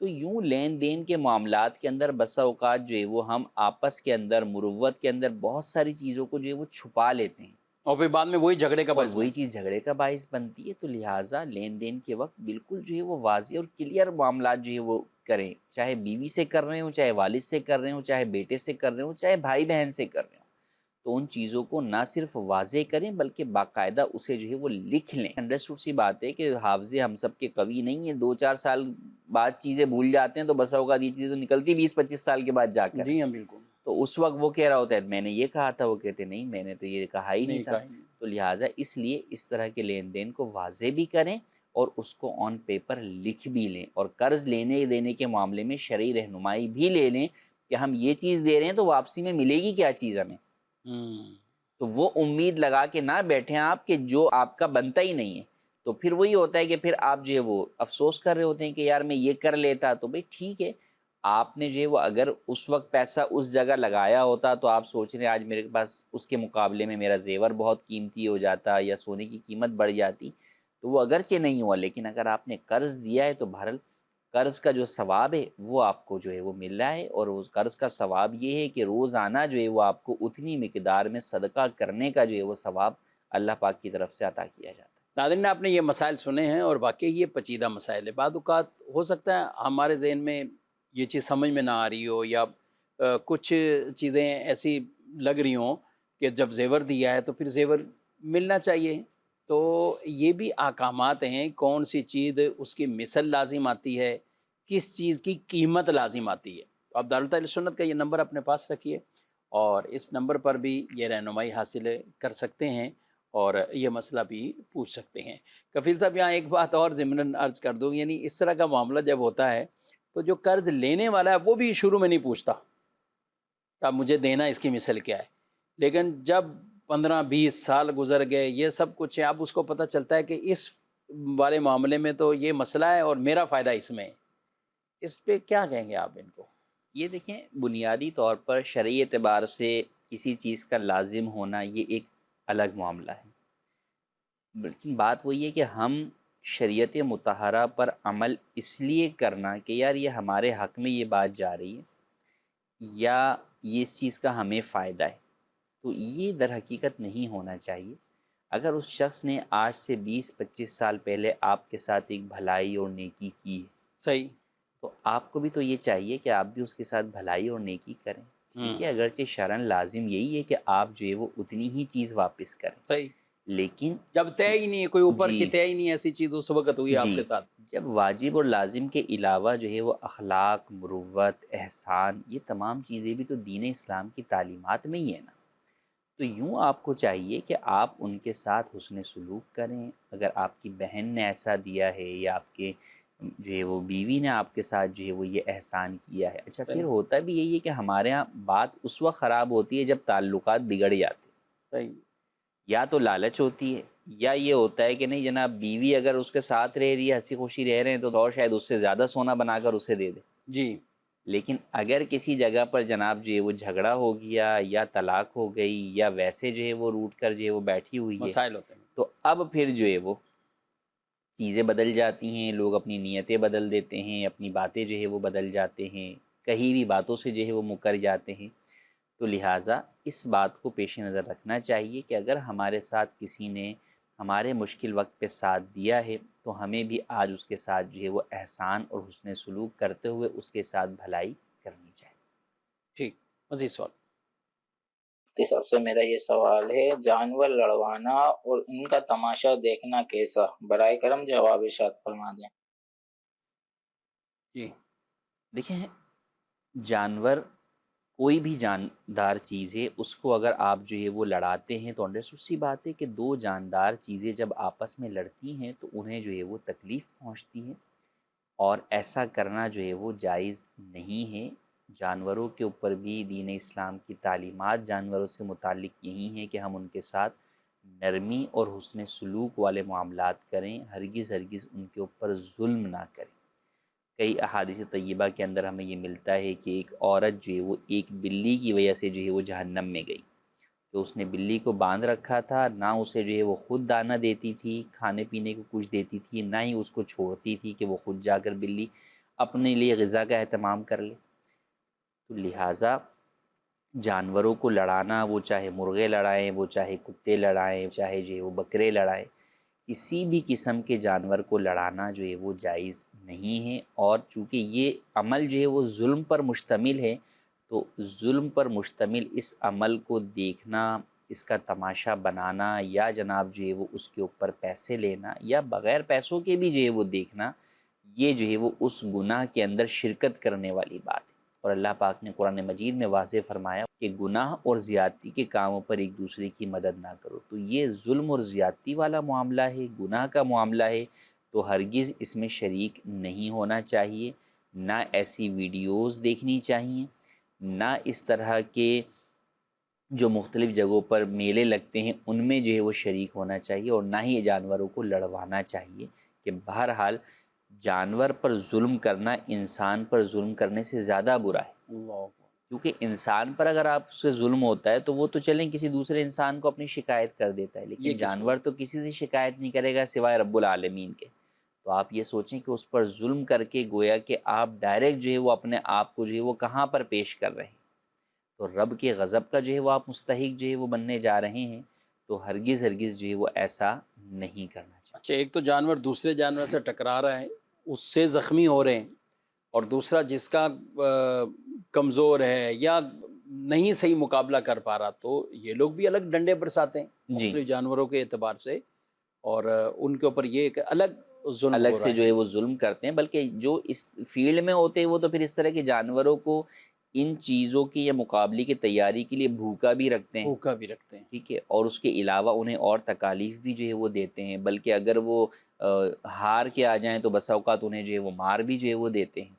تو یوں لین دین کے معاملات کے اندر بسا اوقات جو ہے وہ ہم آپس کے اندر مروت کے اندر بہت ساری چیزوں کو جو ہے وہ چھپا لیتے ہیں اور پھر بعد میں وہی جھگڑے کا باعث وہی چیز جھگڑے کا باعث بنتی ہے. تو لہٰذا لین دین کے وقت بالکل جو ہے وہ واضح اور کلیئر معاملات جو ہے وہ کریں, چاہے بیوی سے کر رہے ہوں, چاہے والد سے کر رہے ہوں, چاہے بیٹے سے کر رہے ہوں, چاہے بھائی بہن سے کر رہے ہوں. تو ان چیزوں کو نہ صرف واضح کریں بلکہ باقاعدہ اسے جو ہے وہ لکھ لیں. انڈرسٹوڈ سی بات ہے کہ حافظے ہم سب کے قوی نہیں ہیں, 2-4 سال بعد چیزیں بھول جاتے ہیں تو بسا اوقات یہ چیزیں تو نکلتی 20-25 سال کے بعد جا کر. جی ہاں بالکل. تو اس وقت وہ کہہ رہا ہوتا ہے میں نے یہ کہا تھا, وہ کہتے نہیں میں نے تو یہ کہا ہی نہیں تھا. تو لہٰذا اس لیے اس طرح کے لین دین کو واضح بھی کریں اور اس کو آن پیپر لکھ بھی لیں, اور قرض لینے دینے کے معاملے میں شرعی رہنمائی بھی لے لیں کہ ہم یہ چیز دے رہے ہیں تو واپسی میں ملے گی کیا چیز ہمیں. تو وہ امید لگا کے نہ بیٹھیں آپ کہ جو آپ کا بنتا ہی نہیں ہے. تو پھر وہی ہوتا ہے کہ پھر آپ جو ہے وہ افسوس کر رہے ہوتے ہیں کہ یار میں یہ کر لیتا. تو بھئی ٹھیک ہے, آپ نے جو ہے وہ اگر اس وقت پیسہ اس جگہ لگایا ہوتا تو آپ سوچ رہے ہیں آج میرے پاس اس کے مقابلے میں میرا زیور بہت قیمتی ہو جاتا یا سونے کی قیمت بڑھ جاتی, تو وہ اگرچہ نہیں ہوا. لیکن اگر آپ نے قرض دیا ہے تو بہرحال قرض کا جو ثواب ہے وہ آپ کو جو ہے وہ مل رہا ہے, اور اس قرض کا ثواب یہ ہے کہ روزانہ جو ہے وہ آپ کو اتنی مقدار میں صدقہ کرنے کا جو ہے وہ ثواب اللہ پاک کی طرف سے عطا کیا جاتا ہے. ناظرین آپ نے یہ مسائل سنے ہیں اور واقعی یہ پیچیدہ مسائل ہے. بعض اوقات ہو سکتا ہے ہمارے ذہن میں یہ چیز سمجھ میں نہ آ رہی ہو یا کچھ چیزیں ایسی لگ رہی ہوں کہ جب زیور دیا ہے تو پھر زیور ملنا چاہیے. تو یہ بھی احکامات ہیں, کون سی چیز اس کی مثل لازم آتی ہے, کس چیز کی قیمت لازم آتی ہے. تو آپ دارالحکومت اہل سنت کا یہ نمبر اپنے پاس رکھیے اور اس نمبر پر بھی یہ رہنمائی حاصل کر سکتے ہیں اور یہ مسئلہ بھی پوچھ سکتے ہیں. کفیل صاحب یہاں ایک بات اور ضمناً عرض کر دوں, یعنی اس طرح کا معاملہ جب ہوتا ہے تو جو قرض لینے والا ہے وہ بھی شروع میں نہیں پوچھتا کہ اب مجھے دینا اس کی مثل کیا ہے, لیکن جب 15-20 سال گزر گئے یہ سب کچھ ہے, اب اس کو پتہ چلتا ہے کہ اس والے معاملے میں تو یہ مسئلہ ہے اور میرا فائدہ اس میں ہے. اس پہ کیا کہیں گے آپ ان کو؟ یہ دیکھیں بنیادی طور پر شرعی اعتبار سے کسی چیز کا لازم ہونا یہ ایک الگ معاملہ ہے, لیکن بات وہی ہے کہ ہم شریعت مطہرہ پر عمل اس لیے کرنا کہ یار یہ ہمارے حق میں یہ بات جا رہی ہے یا یہ اس چیز کا ہمیں فائدہ ہے, تو یہ در حقیقت نہیں ہونا چاہیے. اگر اس شخص نے آج سے 20-25 سال پہلے آپ کے ساتھ ایک بھلائی اور نیکی کی ہے, صحیح, تو آپ کو بھی تو یہ چاہیے کہ آپ بھی اس کے ساتھ بھلائی اور نیکی کریں. ٹھیک ہے, اگرچہ شرعاً لازم یہی ہے کہ آپ جو ہے وہ اتنی ہی چیز واپس کریں, صحیح, لیکن جب طے ہی نہیں ہے, کوئی اوپر کی طے ہی نہیں, ایسی چیز اس وقت ہوئی آپ کے ساتھ. جب واجب اور لازم کے علاوہ جو ہے وہ اخلاق, مروت, احسان, یہ تمام چیزیں بھی تو دین اسلام کی تعلیمات میں ہی ہے نا. تو یوں آپ کو چاہیے کہ آپ ان کے ساتھ حسن سلوک کریں. اگر آپ کی بہن نے ایسا دیا ہے یا آپ کے جو ہے وہ بیوی نے آپ کے ساتھ جو ہے وہ یہ احسان کیا ہے. اچھا پھر ہوتا بھی یہی ہے کہ ہمارے ہاں بات اس وقت خراب ہوتی ہے جب تعلقات بگڑ جاتے ہیں. صحیح, یا تو لالچ ہوتی ہے یا یہ ہوتا ہے کہ نہیں جناب بیوی اگر اس کے ساتھ رہ رہی ہے, ہنسی خوشی رہ رہے ہیں تو اور شاید اس سے زیادہ سونا بنا کر اسے دے دے. جی, لیکن اگر کسی جگہ پر جناب جو ہے وہ جھگڑا ہو گیا یا طلاق ہو گئی یا ویسے جو ہے وہ روٹ کر جو ہے وہ بیٹھی ہوئی ہے, مسائل ہوتے ہیں. تو اب پھر جو ہے وہ چیزیں بدل جاتی ہیں، لوگ اپنی نیتیں بدل دیتے ہیں، اپنی باتیں جو ہے وہ بدل جاتے ہیں، کہیں بھی باتوں سے جو ہے وہ مکر جاتے ہیں۔ تو لہٰذا اس بات کو پیش نظر رکھنا چاہیے کہ اگر ہمارے ساتھ کسی نے ہمارے مشکل وقت پہ ساتھ دیا ہے تو ہمیں بھی آج اس کے ساتھ جو ہے وہ احسان اور حسن سلوک کرتے ہوئے اس کے ساتھ بھلائی کرنی چاہیے۔ ٹھیک، مزید سوال۔ سب سے میرا یہ سوال ہے، جانور لڑوانا اور ان کا تماشا دیکھنا کیسا؟ برائے کرم جواب ارشاد فرما دیں۔ جی دیکھیں، جانور کوئی بھی جاندار چیز ہے، اس کو اگر آپ جو ہے وہ لڑاتے ہیں تو انڈرسٹوڈ سی بات ہے کہ دو جاندار چیزیں جب آپس میں لڑتی ہیں تو انہیں جو ہے وہ تکلیف پہنچتی ہے، اور ایسا کرنا جو ہے وہ جائز نہیں ہے۔ جانوروں کے اوپر بھی دین اسلام کی تعلیمات جانوروں سے متعلق یہی ہیں کہ ہم ان کے ساتھ نرمی اور حسن سلوک والے معاملات کریں، ہرگز ان کے اوپر ظلم نہ کریں۔ کئی احادیث طیبہ کے اندر ہمیں یہ ملتا ہے کہ ایک عورت جو ہے وہ ایک بلی کی وجہ سے جو ہے وہ جہنم میں گئی، کہ اس نے بلی کو باندھ رکھا تھا، نہ اسے جو ہے وہ خود دانہ دیتی تھی، کھانے پینے کو کچھ دیتی تھی، نہ ہی اس کو چھوڑتی تھی کہ وہ خود جا کر بلی اپنے لیے غذا کا اہتمام کر لے۔ تو لہٰذا جانوروں کو لڑانا، وہ چاہے مرغے لڑائیں، وہ چاہے کتے لڑائیں، چاہے جو ہے وہ بکرے لڑائیں، کسی بھی قسم کے جانور کو لڑانا جو ہے وہ جائز نہیں ہے۔ اور چونکہ یہ عمل جو ہے وہ ظلم پر مشتمل ہے، تو ظلم پر مشتمل اس عمل کو دیکھنا، اس کا تماشا بنانا، یا جناب جو ہے وہ اس کے اوپر پیسے لینا، یا بغیر پیسوں کے بھی جو ہے وہ دیکھنا، یہ جو ہے وہ اس گناہ کے اندر شرکت کرنے والی بات ہے۔ اور اللہ پاک نے قرآن مجید میں واضح فرمایا کہ گناہ اور زیادتی کے کاموں پر ایک دوسرے کی مدد نہ کرو۔ تو یہ ظلم اور زیادتی والا معاملہ ہے، گناہ کا معاملہ ہے، تو ہرگز اس میں شریک نہیں ہونا چاہیے، نہ ایسی ویڈیوز دیکھنی چاہیے، نہ اس طرح کے جو مختلف جگہوں پر میلے لگتے ہیں ان میں جو ہے وہ شریک ہونا چاہیے، اور نہ ہی جانوروں کو لڑوانا چاہیے۔ کہ بہرحال جانور پر ظلم کرنا انسان پر ظلم کرنے سے زیادہ برا ہے، اللہ کیونکہ انسان پر اگر آپ سے ظلم ہوتا ہے تو وہ تو چلیں کسی دوسرے انسان کو اپنی شکایت کر دیتا ہے، یہ لیکن کس جانور تو کسی سے شکایت نہیں کرے گا سوائے رب العالمین کے۔ تو آپ یہ سوچیں کہ اس پر ظلم کر کے گویا کہ آپ ڈائریکٹ جو ہے وہ اپنے آپ کو جو ہے وہ کہاں پر پیش کر رہے ہیں، تو رب کے غضب کا جو ہے وہ آپ مستحق جو ہے وہ بننے جا رہے ہیں۔ تو ہرگز جو ہے وہ ایسا نہیں کرنا چاہیے۔ اچھا، ایک تو جانور دوسرے جانور سے ٹکرا رہا ہے، اس سے زخمی ہو رہے ہیں، اور دوسرا جس کا کمزور ہے یا نہیں صحیح مقابلہ کر پا رہا، تو یہ لوگ بھی الگ ڈنڈے برساتے ہیں مختلف جانوروں کے اعتبار سے، اور ان کے اوپر یہ ایک الگ ظلم الگ ہو سے رہا جو ہے۔ ہے وہ ظلم کرتے ہیں، بلکہ جو اس فیلڈ میں ہوتے ہیں وہ تو پھر اس طرح کے جانوروں کو ان چیزوں کی یا مقابلے کی تیاری کے لیے بھوکا بھی رکھتے ہیں، بھوکا بھی رکھتے ہیں۔ ٹھیک ہے، اور اس کے علاوہ انہیں اور تکالیف بھی جو ہے وہ دیتے ہیں، بلکہ اگر وہ ہار کے آ جائیں تو بسا اوقات انہیں جو ہے وہ مار بھی جو ہے وہ دیتے ہیں۔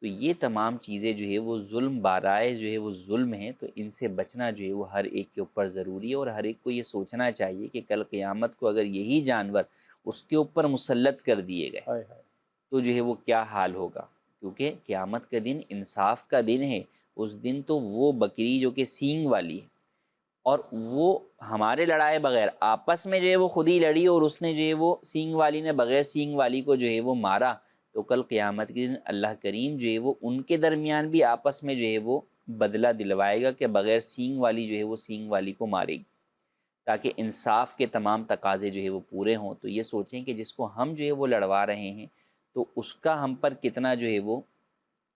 تو یہ تمام چیزیں جو ہے وہ ظلم بارائے جو ہے وہ ظلم ہیں، تو ان سے بچنا جو ہے وہ ہر ایک کے اوپر ضروری ہے، اور ہر ایک کو یہ سوچنا چاہیے کہ کل قیامت کو اگر یہی جانور اس کے اوپر مسلط کر دیے گئے ہائے ہائے۔ تو جو ہے وہ کیا حال ہوگا، کیونکہ قیامت کا دن انصاف کا دن ہے۔ اس دن تو وہ بکری جو کہ سینگ والی ہے اور وہ ہمارے لڑائے بغیر آپس میں جو ہے وہ خود ہی لڑی، اور اس نے جو ہے وہ سینگ والی نے بغیر سینگ والی کو جو ہے وہ مارا، تو کل قیامت کے دن اللہ کریم جو ہے وہ ان کے درمیان بھی آپس میں جو ہے وہ بدلہ دلوائے گا کہ بغیر سینگ والی جو ہے وہ سینگ والی کو مارے گی، تاکہ انصاف کے تمام تقاضے جو ہے وہ پورے ہوں۔ تو یہ سوچیں کہ جس کو ہم جو ہے وہ لڑوا رہے ہیں تو اس کا ہم پر کتنا جو ہے وہ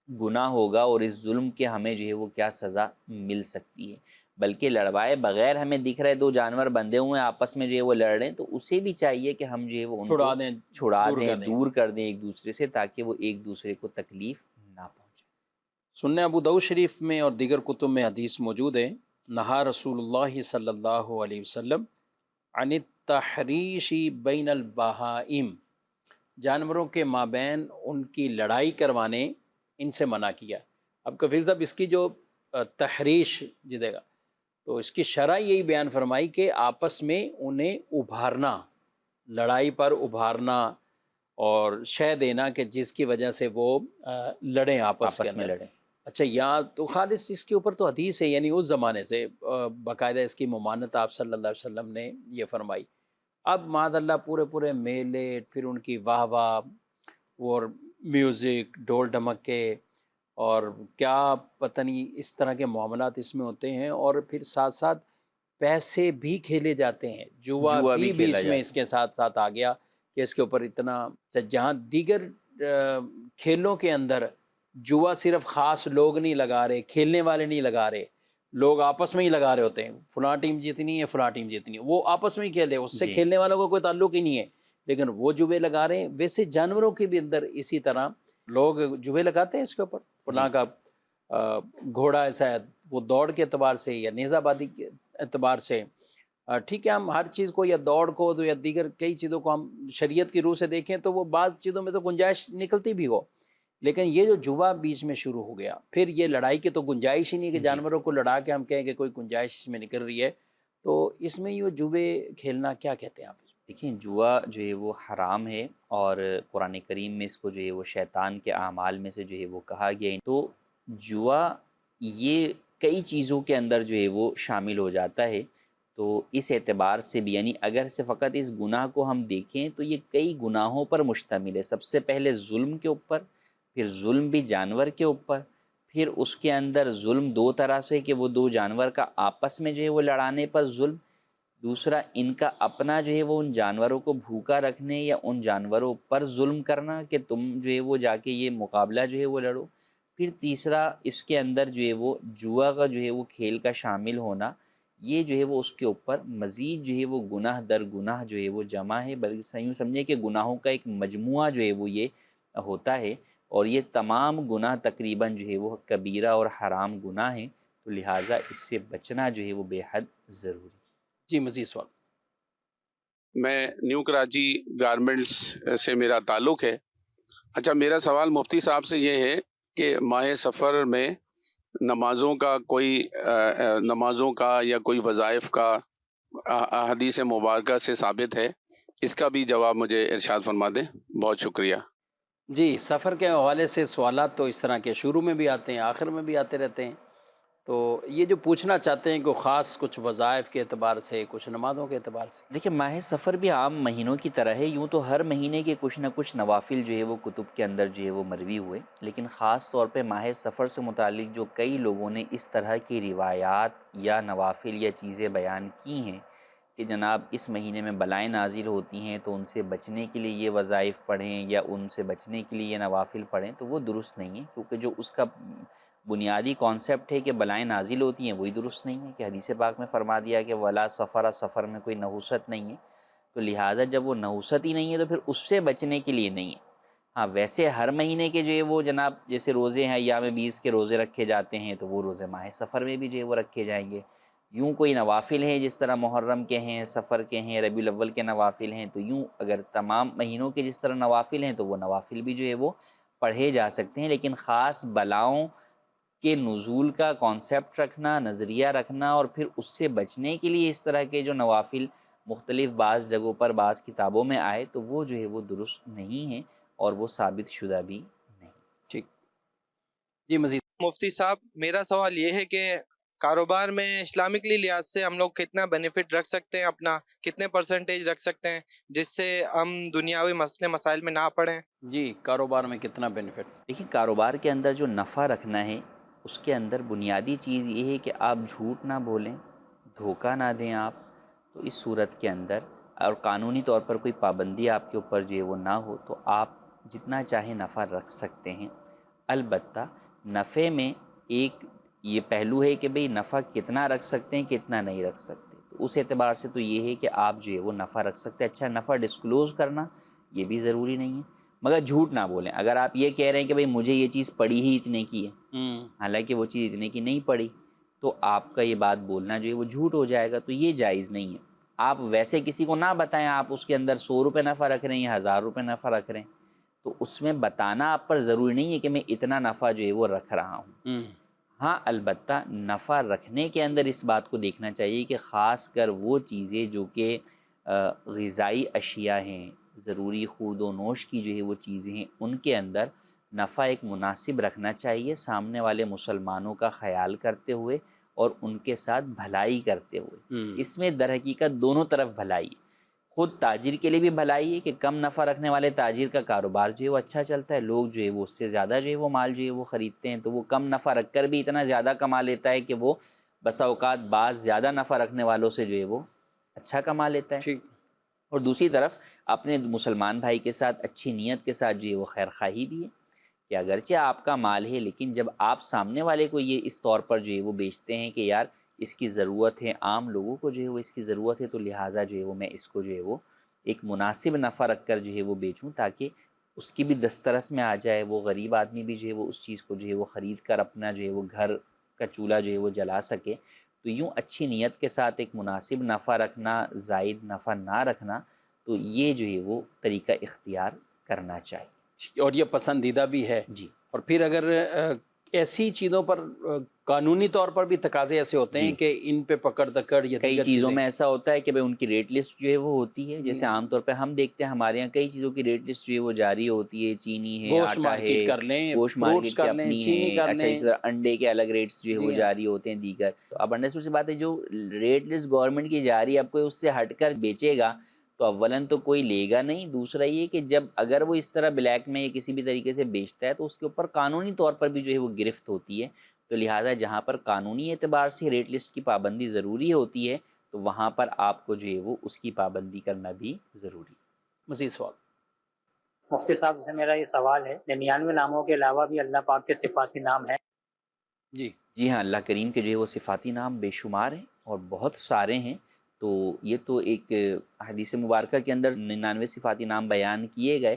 گناہ ہوگا، اور اس ظلم کے ہمیں جو ہے وہ کیا سزا مل سکتی ہے۔ بلکہ لڑوائے بغیر ہمیں دکھ رہے دو جانور بندھے ہوئے ہیں آپس میں جو ہے وہ لڑ رہے ہیں، تو اسے بھی چاہیے کہ ہم جو ہے وہ ان کو چھڑا دیں، چھڑا دور دیں، کر دیں۔ دور کر دیں ایک دوسرے سے، تاکہ وہ ایک دوسرے کو تکلیف نہ پہنچے۔ سنن ابو داؤد شریف میں اور دیگر کتب میں حدیث موجود ہے، نہا رسول اللہ صلی اللہ علیہ وسلم عن التحریش بین البہائم، جانوروں کے مابین ان کی لڑائی کروانے ان سے منع کیا۔ اب کفیل صاحب اس کی جو تحریش دے گا تو اس کی شرح یہی بیان فرمائی کہ آپس میں انہیں ابھارنا، لڑائی پر ابھارنا اور شے دینا کہ جس کی وجہ سے وہ لڑیں آپس کے میں اندر۔ لڑیں۔ اچھا، یہاں تو خالص اس کے اوپر تو حدیث ہے، یعنی اس زمانے سے باقاعدہ اس کی ممانت آپ صلی اللہ علیہ وسلم نے یہ فرمائی، اب معاذ اللہ پورے پورے میلے، پھر ان کی واہ واہ اور میوزک، ڈھول ڈھمکے، اور کیا پتہ نہیں اس طرح کے معاملات اس میں ہوتے ہیں، اور پھر ساتھ ساتھ پیسے بھی کھیلے جاتے ہیں، جوا جوا بھی بھی کھیلا اس میں جاتا اس کے ساتھ ساتھ آ گیا کہ اس کے اوپر اتنا، جہاں دیگر کھیلوں کے اندر جوا صرف خاص لوگ نہیں لگا رہے، کھیلنے والے نہیں لگا رہے، لوگ آپس میں ہی لگا رہے ہوتے ہیں، فلاں ٹیم جیتنی ہے، فلاں ٹیم جیتنی ہے، وہ آپس میں ہی کھیلے، اس سے جی کھیلنے والوں کو کوئی تعلق ہی نہیں ہے، لیکن وہ جوے لگا رہے ہیں۔ ویسے جانوروں کے بھی اندر اسی طرح لوگ جوے لگاتے ہیں اس کے اوپر، جی فلاں کا گھوڑا ایسا ہے، وہ دوڑ کے اعتبار سے یا نیزہ بازی کے اعتبار سے، ٹھیک ہے، ہم ہر چیز کو یا دوڑ کو یا دیگر کئی چیزوں کو ہم شریعت کی روح سے دیکھیں تو وہ بعض چیزوں میں تو گنجائش نکلتی بھی ہو، لیکن یہ جو جوا بیچ میں شروع ہو گیا، پھر یہ لڑائی کی تو گنجائش ہی نہیں کہ جی جانوروں کو لڑا کے ہم کہیں کہ کوئی گنجائش اس میں نکل رہی ہے، تو اس میں یہ جوے کھیلنا کیا کہتے ہیں آپ؟ دیکھیں، جوا جو ہے وہ حرام ہے، اور قرآن کریم میں اس کو جو ہے وہ شیطان کے اعمال میں سے جو ہے وہ کہا گیا ہے۔ تو جوا یہ کئی چیزوں کے اندر جو ہے وہ شامل ہو جاتا ہے، تو اس اعتبار سے بھی یعنی اگر سے فقط اس گناہ کو ہم دیکھیں تو یہ کئی گناہوں پر مشتمل ہے۔ سب سے پہلے ظلم کے اوپر، پھر ظلم بھی جانور کے اوپر، پھر اس کے اندر ظلم دو طرح سے کہ وہ دو جانور کا آپس میں جو ہے وہ لڑانے پر ظلم، دوسرا ان کا اپنا جو ہے وہ ان جانوروں کو بھوکا رکھنے یا ان جانوروں پر ظلم کرنا کہ تم جو ہے وہ جا کے یہ مقابلہ جو ہے وہ لڑو، پھر تیسرا اس کے اندر جو ہے وہ جوا کا جو ہے وہ کھیل کا شامل ہونا، یہ جو ہے وہ اس کے اوپر مزید جو ہے وہ گناہ در گناہ جو ہے وہ جمع ہے، بلکہ یوں سمجھے کہ گناہوں کا ایک مجموعہ جو ہے وہ یہ ہوتا ہے، اور یہ تمام گناہ تقریباً جو ہے وہ کبیرہ اور حرام گناہ ہیں، تو لہٰذا اس سے بچنا جو ہے وہ بے حد ضروری۔ جی مزید سوال۔ میں نیو کراچی گارمنٹس سے میرا تعلق ہے۔ اچھا، میرا سوال مفتی صاحب سے یہ ہے کہ ماہ سفر میں نمازوں کا یا کوئی وظائف کا حدیث مبارکہ سے ثابت ہے، اس کا بھی جواب مجھے ارشاد فرما دیں، بہت شکریہ۔ جی، سفر کے حوالے سے سوالات تو اس طرح کے شروع میں بھی آتے ہیں، آخر میں بھی آتے رہتے ہیں، تو یہ جو پوچھنا چاہتے ہیں کہ خاص کچھ وظائف کے اعتبار سے، کچھ نمازوں کے اعتبار سے۔ دیکھیں، ماہ سفر بھی عام مہینوں کی طرح ہے، یوں تو ہر مہینے کے کچھ نہ کچھ نوافل جو ہے وہ کتب کے اندر جو ہے وہ مروی ہوئے، لیکن خاص طور پہ ماہ سفر سے متعلق جو کئی لوگوں نے اس طرح کی روایات یا نوافل یا چیزیں بیان کی ہیں کہ جناب اس مہینے میں بلائیں نازل ہوتی ہیں تو ان سے بچنے کے لیے یہ وظائف پڑھیں یا ان سے بچنے کے لیے یہ نوافل پڑھیں، تو وہ درست نہیں ہے، کیونکہ جو اس کا بنیادی کانسیپٹ ہے کہ بلائیں نازل ہوتی ہیں وہی درست نہیں ہے، کہ حدیث پاک میں فرما دیا کہ ولا سفر، سفر میں کوئی نحوست نہیں ہے، تو لہٰذا جب وہ نحوست ہی نہیں ہے تو پھر اس سے بچنے کے لیے نہیں ہے۔ ہاں، ویسے ہر مہینے کے جو ہے وہ جناب جیسے روزے ہیں، ایام 20 کے روزے رکھے جاتے ہیں، تو وہ روزے ماہ سفر میں بھی جو ہے وہ رکھے جائیں گے۔ یوں کوئی نوافل ہیں جس طرح محرم کے ہیں، سفر کے ہیں، ربیع الاول کے نوافل ہیں، تو یوں اگر تمام مہینوں کے جس طرح نوافل ہیں تو وہ نوافل بھی جو ہے وہ پڑھے جا سکتے ہیں، لیکن خاص بلاؤں کے نزول کا کانسیپٹ رکھنا، نظریہ رکھنا، اور پھر اس سے بچنے کے لیے اس طرح کے جو نوافل مختلف بعض جگہوں پر بعض کتابوں میں آئے، تو وہ جو ہے وہ درست نہیں ہیں اور وہ ثابت شدہ بھی نہیں۔ ٹھیک، جی مزید۔ مفتی صاحب، میرا سوال یہ ہے کہ کاروبار میں اسلامکلی لحاظ سے ہم لوگ کتنا بینیفٹ رکھ سکتے ہیں، اپنا کتنے پرسنٹیج رکھ سکتے ہیں جس سے ہم دنیاوی مسئلے مسائل میں نہ پڑیں؟ جی، کاروبار میں کتنا بینیفٹ؟ دیکھیں، کاروبار کے اندر جو نفع رکھنا ہے اس کے اندر بنیادی چیز یہ ہے کہ آپ جھوٹ نہ بولیں، دھوکہ نہ دیں آپ، تو اس صورت کے اندر اور قانونی طور پر کوئی پابندی آپ کے اوپر جو ہے وہ نہ ہو تو آپ جتنا چاہیں نفع رکھ سکتے ہیں۔ البتہ نفع میں ایک یہ پہلو ہے کہ بھئی نفع کتنا رکھ سکتے ہیں، کتنا نہیں رکھ سکتے، تو اس اعتبار سے تو یہ ہے کہ آپ جو ہے وہ نفع رکھ سکتے ہیں۔ اچھا، نفع ڈسکلوز کرنا یہ بھی ضروری نہیں ہے، مگر جھوٹ نہ بولیں۔ اگر آپ یہ کہہ رہے ہیں کہ بھئی مجھے یہ چیز پڑی ہی اتنے کی ہے، حالانکہ وہ چیز اتنے کی نہیں پڑی، تو آپ کا یہ بات بولنا جو ہے وہ جھوٹ ہو جائے گا، تو یہ جائز نہیں ہے۔ آپ ویسے کسی کو نہ بتائیں آپ اس کے اندر 100 روپے نفع رکھ رہے ہیں یا 1000 روپے نفع رکھ رہے ہیں، تو اس میں بتانا آپ پر ضروری نہیں ہے کہ میں اتنا نفع جو ہے وہ رکھ رہا ہوں۔ ہاں، البتہ نفع رکھنے کے اندر اس بات کو دیکھنا چاہیے کہ خاص کر وہ چیزیں جو کہ غذائی اشیاء ہیں، ضروری خورد و نوش کی جو ہے وہ چیزیں ہیں، ان کے اندر نفع ایک مناسب رکھنا چاہیے، سامنے والے مسلمانوں کا خیال کرتے ہوئے اور ان کے ساتھ بھلائی کرتے ہوئے۔ اس میں در حقیقت دونوں طرف بھلائی ہے، خود تاجر کے لیے بھی بھلائی ہے کہ کم نفع رکھنے والے تاجر کا کاروبار جو ہے وہ اچھا چلتا ہے، لوگ جو ہے وہ اس سے زیادہ جو ہے وہ مال جو ہے وہ خریدتے ہیں، تو وہ کم نفع رکھ کر بھی اتنا زیادہ کما لیتا ہے کہ وہ بسا اوقات بعض زیادہ نفع رکھنے والوں سے جو ہے وہ اچھا کما لیتا ہے۔ ٹھیک، اور دوسری طرف اپنے مسلمان بھائی کے ساتھ اچھی نیت کے ساتھ جو ہے وہ خیر خواہی بھی ہے کہ اگرچہ آپ کا مال ہے لیکن جب آپ سامنے والے کو یہ اس طور پر جو ہے وہ بیچتے ہیں کہ یار اس کی ضرورت ہے، عام لوگوں کو جو ہے وہ اس کی ضرورت ہے، تو لہٰذا جو ہے وہ میں اس کو جو ہے وہ ایک مناسب نفع رکھ کر جو ہے وہ بیچوں تاکہ اس کی بھی دسترس میں آ جائے، وہ غریب آدمی بھی جو ہے وہ اس چیز کو جو ہے وہ خرید کر اپنا جو ہے وہ گھر کا چولہا جو ہے وہ جلا سکے۔ تو یوں اچھی نیت کے ساتھ ایک مناسب نفع رکھنا، زائد نفع نہ رکھنا، تو یہ جو ہے وہ طریقہ اختیار کرنا چاہیے۔ اور یہ پسندیدہ بھی ہے۔ جی اور پھر اگر ایسی چیزوں پر قانونی طور پر بھی تقاضے ایسے ہوتے ہیں جی، کہ ان پہ پکڑ دکڑ یا کئی دیگر چیزوں چیزیں، میں ایسا ہوتا ہے کہ بھائی ان کی ریٹ لسٹ جو ہے وہ ہوتی ہے، جیسے عام طور پہ ہم دیکھتے ہیں ہمارے یہاں کئی چیزوں کی ریٹ لسٹ جو ہے وہ جاری ہوتی ہے، چینی ہے، گوشت آٹا ہے، مارکیٹ کر لیں، گوشت فروٹس مارکیٹ کی کر لیں، اپنی چینی ہے، کر اچھا لیں۔ اسی طرح انڈے کے الگ ریٹس جو ہے وہ جی ہاں، جاری ہوتے ہیں دیگر۔ تو اب انڈرسٹوڈ سی بات ہے، جو ریٹ لسٹ گورنمنٹ کی جاری اب کوئی اس سے ہٹ کر بیچے گا تو اولاً تو کوئی لے گا نہیں، دوسرا یہ کہ جب اگر وہ اس طرح بلیک میں یا کسی بھی طریقے سے بیچتا ہے تو اس کے اوپر قانونی طور پر بھی جو ہے وہ گرفت ہوتی ہے، تو لہٰذا جہاں پر قانونی اعتبار سے ریٹ لسٹ کی پابندی ضروری ہوتی ہے تو وہاں پر آپ کو جو ہے وہ اس کی پابندی کرنا بھی ضروری ہے۔ مزید سوال۔ مفتی صاحب سے میرا یہ سوال ہے، 99 ناموں کے علاوہ بھی اللہ پاک کے صفاتی نام ہیں؟ جی ہاں، اللہ کریم کے جو ہے وہ صفاتی نام بے شمار ہیں اور بہت سارے ہیں، تو یہ تو ایک حدیث مبارکہ کے اندر 99 صفاتی نام بیان کیے گئے،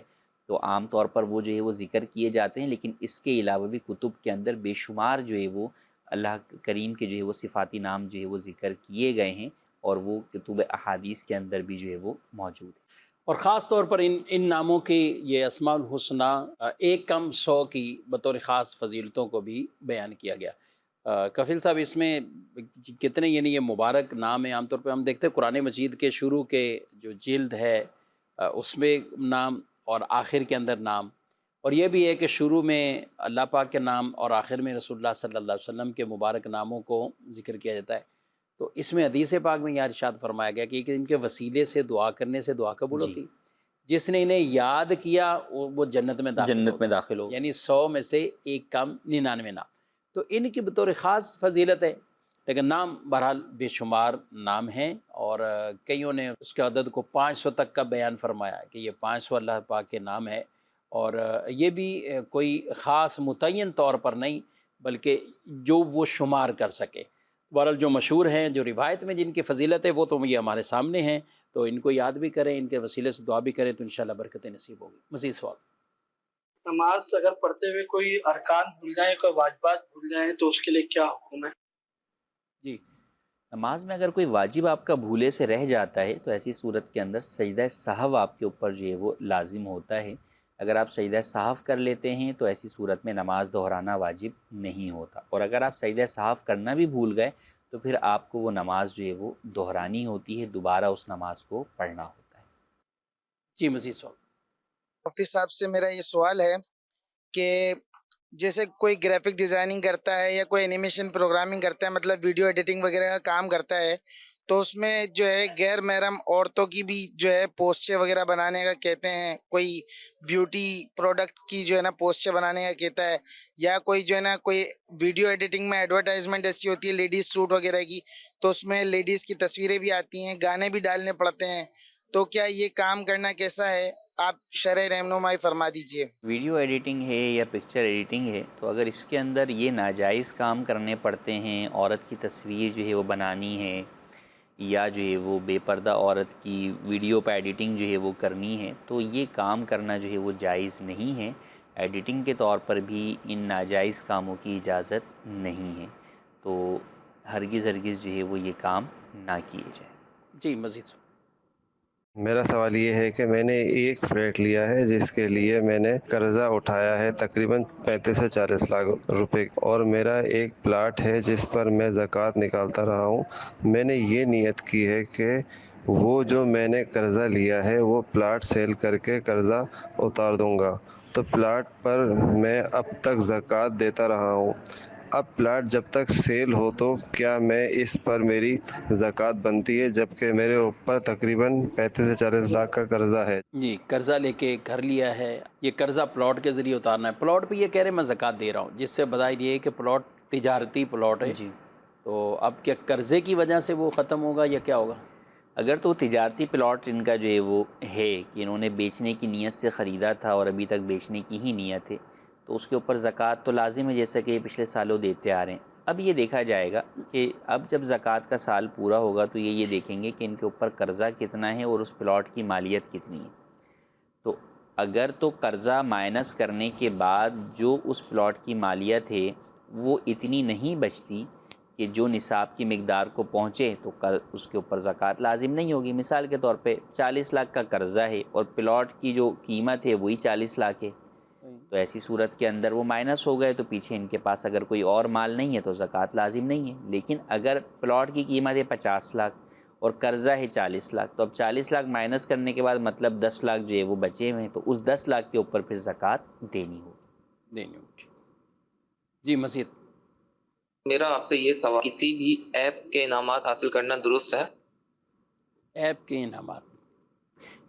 تو عام طور پر وہ جو ہے وہ ذکر کیے جاتے ہیں، لیکن اس کے علاوہ بھی کتب کے اندر بے شمار جو ہے وہ اللہ کریم کے جو ہے وہ صفاتی نام جو ہے وہ ذکر کیے گئے ہیں، اور وہ کتب احادیث کے اندر بھی جو ہے وہ موجود ہیں۔ اور خاص طور پر ان ناموں کی یہ اسماء الحسنہ ایک کم 100 کی بطور خاص فضیلتوں کو بھی بیان کیا گیا۔ کفیل صاحب، اس میں کتنے یعنی یہ مبارک نام ہیں؟ عام طور پہ ہم دیکھتے ہیں قرآن مجید کے شروع کے جو جلد ہے اس میں نام اور آخر کے اندر نام، اور یہ بھی ہے کہ شروع میں اللہ پاک کے نام اور آخر میں رسول اللہ صلی اللہ علیہ وسلم کے مبارک ناموں کو ذکر کیا جاتا ہے۔ تو اس میں حدیث پاک میں یہ ارشاد فرمایا گیا کہ ان کے وسیلے سے دعا کرنے سے دعا قبول جی، ہوتی، جس نے انہیں یاد کیا وہ جنت میں داخل ہو، یعنی 100 میں سے ایک کم 99 نام، تو ان کی بطور خاص فضیلت ہے، لیکن نام بہرحال بے شمار نام ہیں، اور کئیوں نے اس کے عدد کو 500 تک کا بیان فرمایا کہ یہ 500 اللہ پاک کے نام ہے، اور یہ بھی کوئی خاص متعین طور پر نہیں بلکہ جو وہ شمار کر سکے۔ بہرحال جو مشہور ہیں، جو روایت میں جن کی فضیلت ہے وہ تو یہ ہمارے سامنے ہیں، تو ان کو یاد بھی کریں، ان کے وسیلے سے دعا بھی کریں تو انشاءاللہ برکتیں نصیب ہوگی۔ مزید سوال۔ نماز اگر پڑھتے ہوئے کوئی ارکان بھول جائیں، کوئی واجبات بھول جائیں تو اس کے لیے کیا حکم ہے؟ جی، نماز میں اگر کوئی واجب آپ کا بھولے سے رہ جاتا ہے تو ایسی صورت کے اندر سجدہ سہو آپ کے اوپر جو ہے وہ لازم ہوتا ہے۔ اگر آپ سجدہ سہو کر لیتے ہیں تو ایسی صورت میں نماز دہرانا واجب نہیں ہوتا، اور اگر آپ سجدہ سہو کرنا بھی بھول گئے تو پھر آپ کو وہ نماز جو ہے وہ دہرانی ہوتی ہے، دوبارہ اس نماز کو پڑھنا ہوتا ہے۔ جی مزید سوال۔ مفتی صاحب سے میرا یہ سوال ہے کہ جیسے کوئی گرافک ڈیزائننگ کرتا ہے یا کوئی اینیمیشن پروگرامنگ کرتا ہے، مطلب ویڈیو ایڈیٹنگ وغیرہ کا کام کرتا ہے، تو اس میں جو ہے غیر محرم عورتوں کی بھی جو ہے پوسچر وغیرہ بنانے کا کہتے ہیں، کوئی بیوٹی پروڈکٹ کی جو ہے نا پوسچر بنانے کا کہتا ہے، یا کوئی جو ہے نا کوئی ویڈیو ایڈیٹنگ میں ایڈورٹائزمنٹ ایسی ہوتی ہے لیڈیز سوٹ وغیرہ کی، تو اس میں لیڈیز کی تصویریں بھی آتی ہیں، گانے بھی ڈالنے پڑتے ہیں، تو کیا یہ کام کرنا کیسا ہے؟ آپ شرح رہنمائی فرما دیجئے۔ ویڈیو ایڈیٹنگ ہے یا پکچر ایڈیٹنگ ہے، تو اگر اس کے اندر یہ ناجائز کام کرنے پڑتے ہیں، عورت کی تصویر جو ہے وہ بنانی ہے، یا جو ہے وہ بے پردہ عورت کی ویڈیو پہ ایڈیٹنگ جو ہے وہ کرنی ہے، تو یہ کام کرنا جو ہے وہ جائز نہیں ہے۔ ایڈیٹنگ کے طور پر بھی ان ناجائز کاموں کی اجازت نہیں ہے، تو ہرگز جو ہے وہ یہ کام نہ کیے جائیں۔ جی مزید سوال۔ میرا سوال یہ ہے کہ میں نے ایک فلیٹ لیا ہے جس کے لیے میں نے قرضہ اٹھایا ہے تقریباً 35 سے 40 لاکھ روپے، اور میرا ایک پلاٹ ہے جس پر میں زکوٰۃ نکالتا رہا ہوں۔ میں نے یہ نیت کی ہے کہ وہ جو میں نے قرضہ لیا ہے وہ پلاٹ سیل کر کے قرضہ اتار دوں گا، تو پلاٹ پر میں اب تک زکوٰۃ دیتا رہا ہوں۔ اب پلاٹ جب تک سیل ہو تو کیا میں اس پر میری زکوٰۃ بنتی ہے، جبکہ میرے اوپر تقریباً 35 سے 40 لاکھ کا قرضہ ہے؟ جی، قرضہ لے کے گھر لیا ہے، یہ قرضہ پلاٹ کے ذریعے اتارنا ہے. پلاٹ پہ یہ کہہ رہے ہیں میں زکوٰۃ دے رہا ہوں، جس سے بظاہر یہ ہے کہ پلاٹ تجارتی پلاٹ ہے. جی، تو اب کیا قرضے کی وجہ سے وہ ختم ہوگا یا کیا ہوگا؟ اگر تو تجارتی پلاٹ ان کا جو ہے وہ ہے کہ انہوں نے بیچنے کی نیت سے خریدا تھا اور ابھی تک بیچنے کی ہی نیت ہے، تو اس کے اوپر زکوٰۃ تو لازم ہے، جیسا کہ پچھلے سالوں دیتے آ رہے ہیں. اب یہ دیکھا جائے گا کہ اب جب زکوٰۃ کا سال پورا ہوگا تو یہ دیکھیں گے کہ ان کے اوپر قرضہ کتنا ہے اور اس پلاٹ کی مالیت کتنی ہے. تو اگر تو قرضہ مائنس کرنے کے بعد جو اس پلاٹ کی مالیت ہے وہ اتنی نہیں بچتی کہ جو نصاب کی مقدار کو پہنچے تو اس کے اوپر زکوٰۃ لازم نہیں ہوگی. مثال کے طور پہ 40 لاکھ کا قرضہ ہے اور پلاٹ کی جو قیمت ہے وہی 40 لاکھ ہے، تو ایسی صورت کے اندر وہ مائنس ہو گئے تو پیچھے ان کے پاس اگر کوئی اور مال نہیں ہے تو زکوٰۃ لازم نہیں ہے. لیکن اگر پلاٹ کی قیمت ہے 50 لاکھ اور قرضہ ہے 40 لاکھ، تو اب 40 لاکھ مائنس کرنے کے بعد مطلب 10 لاکھ جو ہے وہ بچے ہوئے ہیں، تو اس 10 لاکھ کے اوپر پھر زکوٰۃ دینی ہوگی. جی مزید میرا آپ سے یہ سوال، کسی بھی ایپ کے انعامات حاصل کرنا درست ہے؟ ایپ کے انعامات،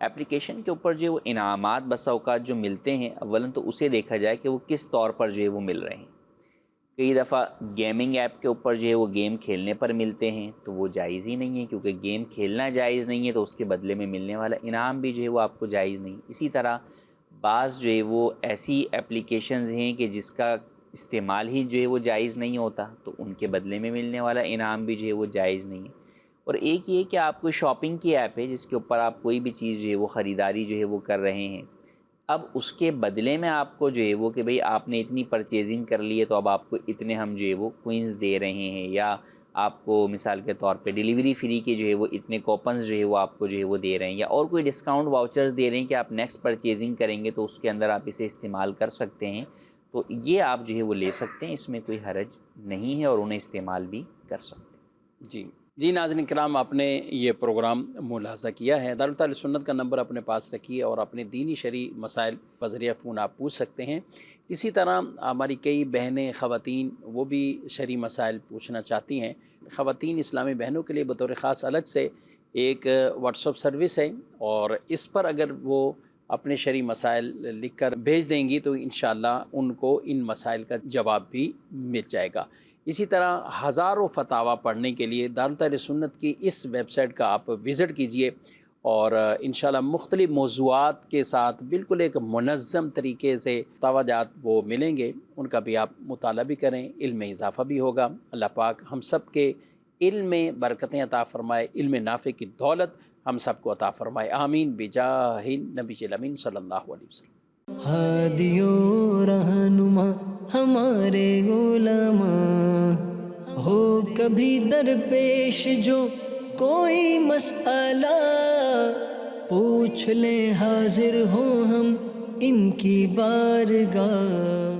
اپلیکیشن کے اوپر جو وہ انعامات بسا اوقات جو ملتے ہیں، اولاً تو اسے دیکھا جائے کہ وہ کس طور پر جو ہے وہ مل رہے ہیں. کئی دفعہ گیمنگ ایپ کے اوپر جو ہے وہ گیم کھیلنے پر ملتے ہیں تو وہ جائز ہی نہیں ہے، کیونکہ گیم کھیلنا جائز نہیں ہے تو اس کے بدلے میں ملنے والا انعام بھی جو ہے وہ آپ کو جائز نہیں. اسی طرح بعض جو ہے وہ ایسی اپلیکیشنز ہیں کہ جس کا استعمال ہی جو ہے وہ جائز نہیں ہوتا، تو ان کے بدلے میں ملنے والا انعام بھی جو ہے وہ جائز نہیں ہے. اور ایک یہ کہ آپ کوئی شاپنگ کی ایپ ہے جس کے اوپر آپ کوئی بھی چیز جو ہے وہ خریداری جو ہے وہ کر رہے ہیں، اب اس کے بدلے میں آپ کو جو ہے وہ کہ بھئی آپ نے اتنی پرچیزنگ کر لی ہے تو اب آپ کو اتنے ہم جو ہے وہ کوئنز دے رہے ہیں، یا آپ کو مثال کے طور پہ ڈیلیوری فری کے جو ہے وہ اتنے کوپنز جو ہے وہ آپ کو جو ہے وہ دے رہے ہیں، یا اور کوئی ڈسکاؤنٹ واؤچرز دے رہے ہیں کہ آپ نیکسٹ پرچیزنگ کریں گے تو اس کے اندر آپ اسے استعمال کر سکتے ہیں. تو یہ آپ جو ہے وہ لے سکتے ہیں، اس میں کوئی حرج نہیں ہے اور انہیں استعمال بھی کر سکتے ہیں. جی ناظرین کرام، آپ نے یہ پروگرام ملاحظہ کیا ہے. دارالحکومت اہل سنت کا نمبر اپنے پاس رکھیے اور اپنے دینی شرعی مسائل بذریعہ فون آپ پوچھ سکتے ہیں. اسی طرح ہماری کئی بہنیں خواتین وہ بھی شرعی مسائل پوچھنا چاہتی ہیں. خواتین اسلامی بہنوں کے لیے بطور خاص الگ سے ایک واٹس ایپ سروس ہے، اور اس پر اگر وہ اپنے شرعی مسائل لکھ کر بھیج دیں گی تو انشاءاللہ ان کو ان مسائل کا جواب بھی مل جائے گا. اسی طرح ہزاروں فتاویٰ پڑھنے کے لیے دارالحکومت اہل سنت کی اس ویب سائٹ کا آپ وزٹ کیجئے، اور انشاءاللہ مختلف موضوعات کے ساتھ بالکل ایک منظم طریقے سے فتاویٰ وہ ملیں گے، ان کا بھی آپ مطالعہ بھی کریں، علم میں اضافہ بھی ہوگا. اللہ پاک ہم سب کے علم میں برکتیں عطا فرمائے، علم نافع کی دولت ہم سب کو عطا فرمائے. آمین بجاہ نبی الامین صلی اللہ علیہ وسلم. ہادی و رہنما ہمارے علماء، ہو کبھی درپیش جو کوئی مسئلہ، پوچھ لیں حاضر ہوں ہم ان کی بارگاہ.